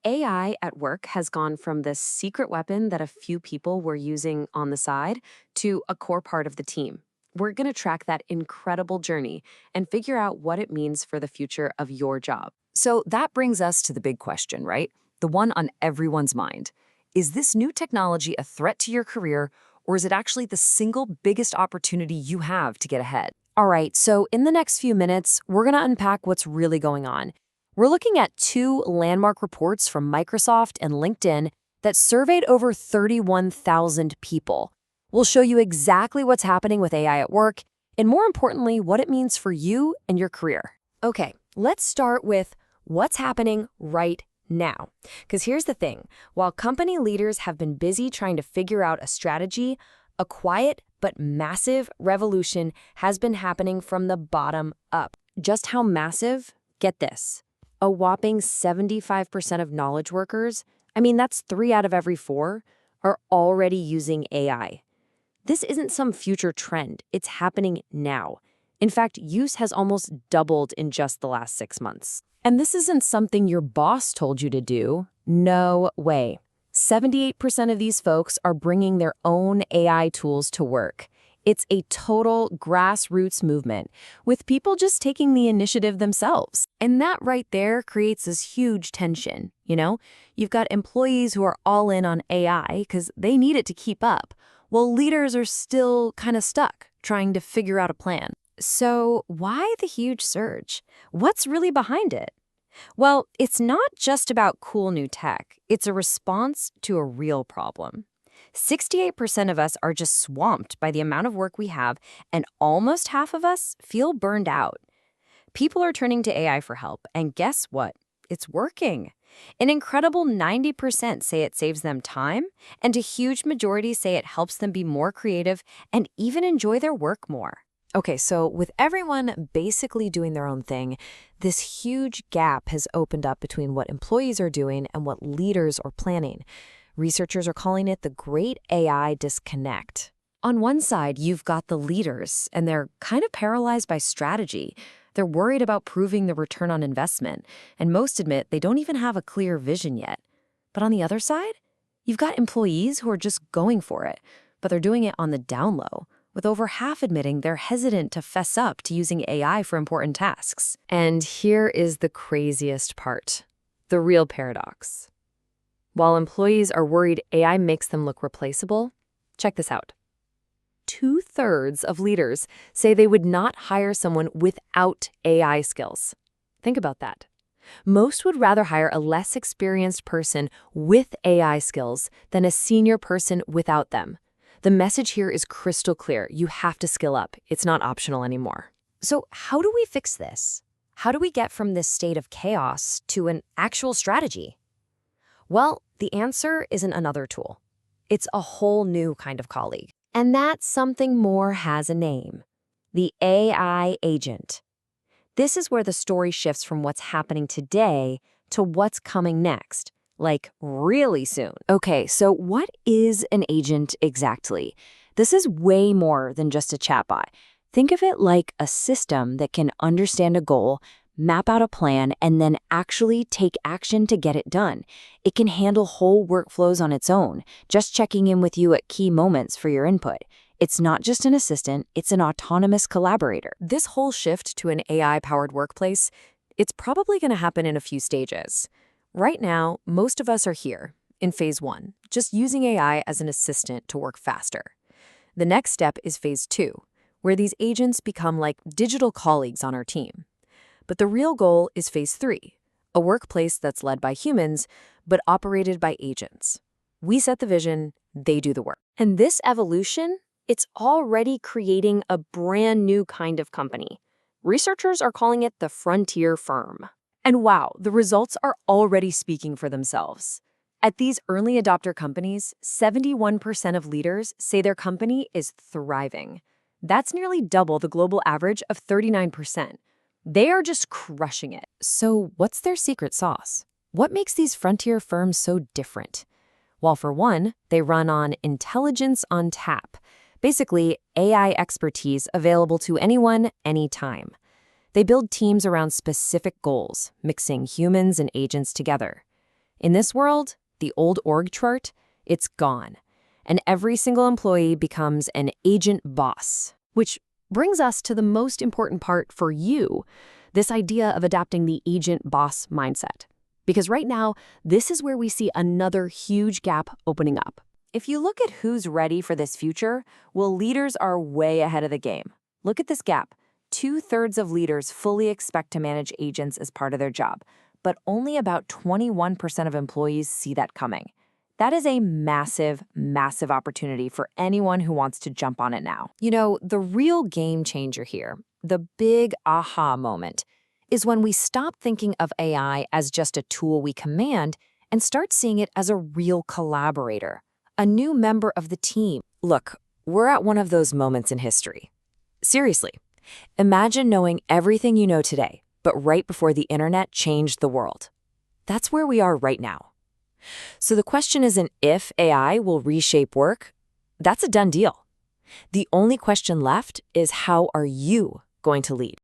AI at work has gone from this secret weapon that a few people were using on the side to a core part of the team. We're going to track that incredible journey and figure out what it means for the future of your job. So that brings us to the big question, right? The one on everyone's mind. Is this new technology a threat to your career, or is it actually the single biggest opportunity you have to get ahead? All right, so in the next few minutes, we're going to unpack what's really going on. We're looking at two landmark reports from Microsoft and LinkedIn that surveyed over 31,000 people. We'll show you exactly what's happening with AI at work, and more importantly, what it means for you and your career. Okay, let's start with what's happening right now. Because here's the thing, while company leaders have been busy trying to figure out a strategy, a quiet but massive revolution has been happening from the bottom up. Just how massive? Get this. A whopping 75% of knowledge workers, that's 3 out of every 4, are already using AI. This isn't some future trend, it's happening now. In fact, use has almost doubled in just the last 6 months. And this isn't something your boss told you to do. No way. 78% of these folks are bringing their own AI tools to work. It's a total grassroots movement, with people just taking the initiative themselves. And that right there creates this huge tension, You've got employees who are all in on AI because they need it to keep up, while leaders are still kind of stuck, trying to figure out a plan. So why the huge surge? What's really behind it? Well, it's not just about cool new tech. It's a response to a real problem. 68% of us are just swamped by the amount of work we have, and almost half of us feel burned out. People are turning to AI for help, and guess what? It's working. An incredible 90% say it saves them time, and a huge majority say it helps them be more creative and even enjoy their work more. Okay, so with everyone basically doing their own thing, this huge gap has opened up between what employees are doing and what leaders are planning. Researchers are calling it the Great AI Disconnect. On one side, you've got the leaders, and they're kind of paralyzed by strategy. They're worried about proving the return on investment, and most admit they don't even have a clear vision yet. But on the other side, you've got employees who are just going for it, but they're doing it on the down low, with over half admitting they're hesitant to fess up to using AI for important tasks. And here is the craziest part, the real paradox. While employees are worried AI makes them look replaceable, check this out. 2/3 of leaders say they would not hire someone without AI skills. Think about that. Most would rather hire a less experienced person with AI skills than a senior person without them. The message here is crystal clear. You have to skill up. It's not optional anymore. So how do we fix this? How do we get from this state of chaos to an actual strategy? Well, the answer isn't another tool. It's a whole new kind of colleague. And that something more has a name: the AI agent. This is where the story shifts from what's happening today to what's coming next, like really soon. Okay, so what is an agent exactly? This is way more than just a chatbot. Think of it like a system that can understand a goal, map out a plan, and then actually take action to get it done. It can handle whole workflows on its own, just checking in with you at key moments for your input. It's not just an assistant, it's an autonomous collaborator. This whole shift to an AI-powered workplace, it's probably going to happen in a few stages. Right now, most of us are here, in phase 1, just using AI as an assistant to work faster. The next step is phase 2, where these agents become like digital colleagues on our team. But the real goal is phase 3, a workplace that's led by humans, but operated by agents. We set the vision, they do the work. And this evolution, it's already creating a brand new kind of company. Researchers are calling it the frontier firm. And wow, the results are already speaking for themselves. At these early adopter companies, 71% of leaders say their company is thriving. That's nearly double the global average of 39%. They are just crushing it. So what's their secret sauce? What makes these frontier firms so different? Well, for one, they run on intelligence on tap, basically AI expertise available to anyone, anytime. They build teams around specific goals, mixing humans and agents together. In this world, the old org chart, it's gone. And every single employee becomes an agent boss, which brings us to the most important part for you, this idea of adapting the agent boss mindset. Because right now, this is where we see another huge gap opening up. If you look at who's ready for this future, well, leaders are way ahead of the game. Look at this gap. 2/3 of leaders fully expect to manage agents as part of their job, but only about 21% of employees see that coming. That is a massive, massive opportunity for anyone who wants to jump on it now. You know, the real game changer here, the big aha moment, is when we stop thinking of AI as just a tool we command and start seeing it as a real collaborator, a new member of the team. Look, we're at one of those moments in history. Seriously, imagine knowing everything you know today, but right before the internet changed the world. That's where we are right now. So the question isn't if AI will reshape work. That's a done deal. The only question left is how are you going to lead?